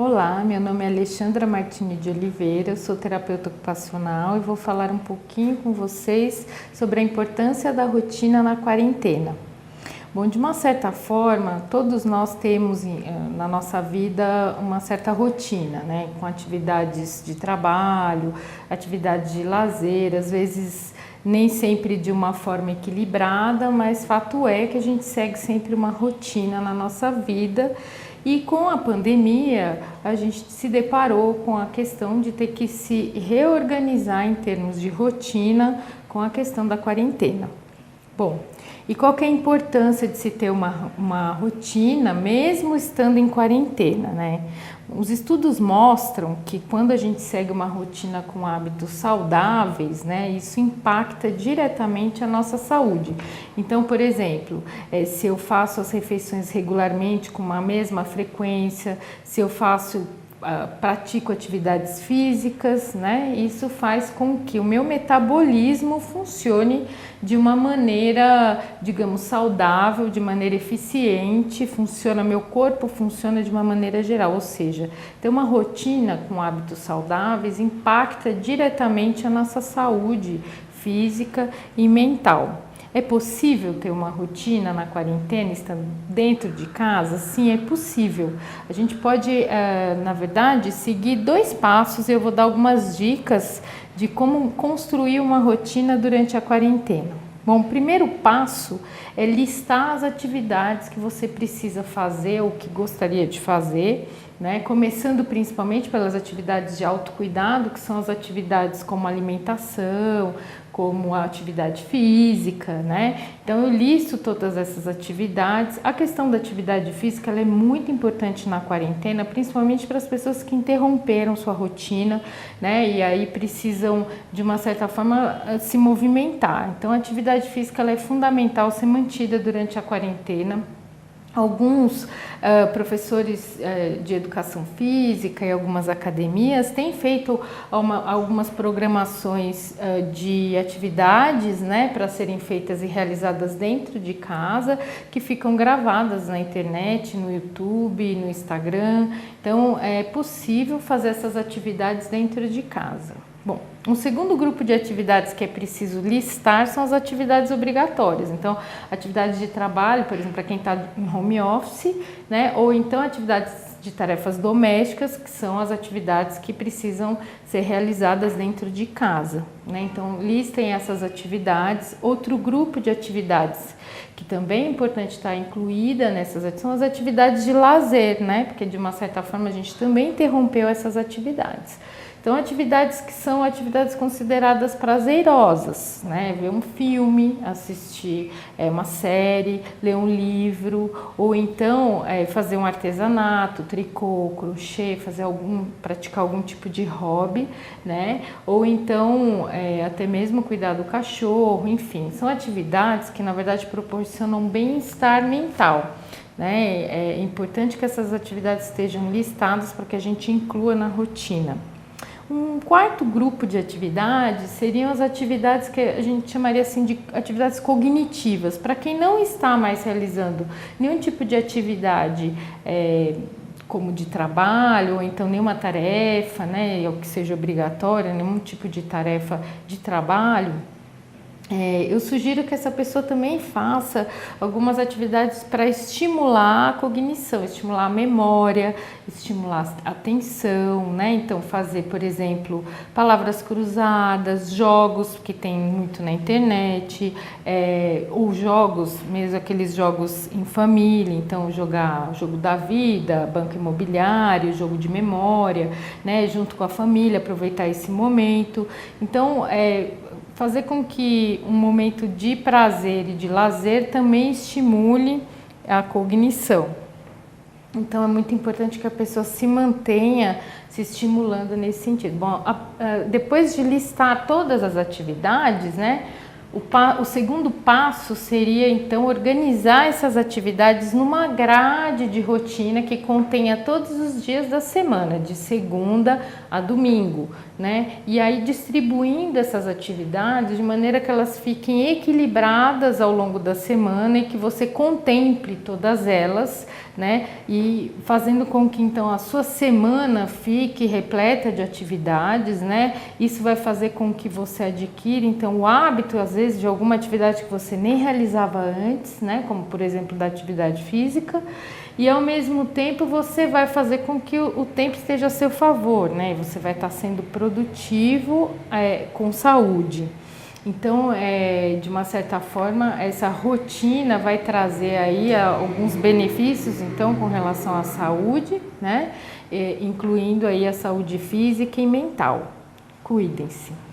Olá, meu nome é Alexandra Martini de Oliveira, eu sou terapeuta ocupacional e vou falar um pouquinho com vocês sobre a importância da rotina na quarentena. Bom, de uma certa forma, todos nós temos na nossa vida uma certa rotina, né? Com atividades de trabalho, atividades de lazer, às vezes nem sempre de uma forma equilibrada, mas fato é que a gente segue sempre uma rotina na nossa vida. E com a pandemia, a gente se deparou com a questão de ter que se reorganizar em termos de rotina com a questão da quarentena. Bom, e qual que é a importância de se ter uma rotina, mesmo estando em quarentena, né? Os estudos mostram que quando a gente segue uma rotina com hábitos saudáveis, né, isso impacta diretamente a nossa saúde. Então, por exemplo, se eu faço as refeições regularmente com uma mesma frequência, se eu pratico atividades físicas, né? Isso faz com que o meu metabolismo funcione de uma maneira, digamos, saudável, de maneira eficiente, meu corpo funciona de uma maneira geral, ou seja, ter uma rotina com hábitos saudáveis impacta diretamente a nossa saúde física e mental. É possível ter uma rotina na quarentena, estando dentro de casa? Sim, é possível. A gente pode, na verdade, seguir 2 passos e eu vou dar algumas dicas de como construir uma rotina durante a quarentena. Bom, o primeiro passo é listar as atividades que você precisa fazer ou que gostaria de fazer, né? Começando principalmente pelas atividades de autocuidado, que são as atividades como alimentação, como a atividade física, né? Então eu listo todas essas atividades. A questão da atividade física ela é muito importante na quarentena, principalmente para as pessoas que interromperam sua rotina, né? E aí precisam de uma certa forma se movimentar. Então a atividade física ela é fundamental ser mantida durante a quarentena. Alguns professores de educação física e algumas academias têm feito algumas programações de atividades, né, para serem feitas e realizadas dentro de casa, que ficam gravadas na internet, no YouTube, no Instagram. Então é possível fazer essas atividades dentro de casa. Bom, um segundo grupo de atividades que é preciso listar são as atividades obrigatórias. Então, atividades de trabalho, por exemplo, para quem está em home office, né? Ou então atividades de tarefas domésticas, que são as atividades que precisam ser realizadas dentro de casa, né? Então, listem essas atividades. Outro grupo de atividades que também é importante estar incluída nessas são as atividades de lazer, né? Porque de uma certa forma a gente também interrompeu essas atividades. Então, atividades que são atividades consideradas prazerosas, né? Ver um filme, assistir uma série, ler um livro, ou então fazer um artesanato, tricô, crochê, praticar algum tipo de hobby, né? Ou então até mesmo cuidar do cachorro, enfim. São atividades que, na verdade, proporcionam bem-estar mental. Né? É importante que essas atividades estejam listadas para que a gente inclua na rotina. Um quarto grupo de atividades seriam as atividades que a gente chamaria assim de atividades cognitivas. Para quem não está mais realizando nenhum tipo de atividade como de trabalho, ou então nenhuma tarefa, né, ou que seja obrigatória, nenhum tipo de tarefa de trabalho, eu sugiro que essa pessoa também faça algumas atividades para estimular a cognição, estimular a memória, estimular a atenção, né? Então, fazer, por exemplo, palavras cruzadas, jogos que tem muito na internet, ou jogos, mesmo aqueles jogos em família, então jogar jogo da vida, banco imobiliário, jogo de memória, né? Junto com a família, aproveitar esse momento. Então, fazer com que um momento de prazer e de lazer também estimule a cognição. Então, é muito importante que a pessoa se mantenha se estimulando nesse sentido. Bom, depois de listar todas as atividades, né, O segundo passo seria, então, organizar essas atividades numa grade de rotina que contenha todos os dias da semana, de segunda a domingo, né? E aí distribuindo essas atividades de maneira que elas fiquem equilibradas ao longo da semana e que você contemple todas elas, né? E fazendo com que, então, a sua semana fique repleta de atividades, né? Isso vai fazer com que você adquira, então, o hábito, às vezes, de alguma atividade que você nem realizava antes, né? Como, por exemplo, da atividade física. E, ao mesmo tempo, você vai fazer com que o tempo esteja a seu favor, né? Você vai estar sendo produtivo com saúde. Então, de uma certa forma, essa rotina vai trazer aí alguns benefícios, então, com relação à saúde, né? Incluindo aí a saúde física e mental. Cuidem-se.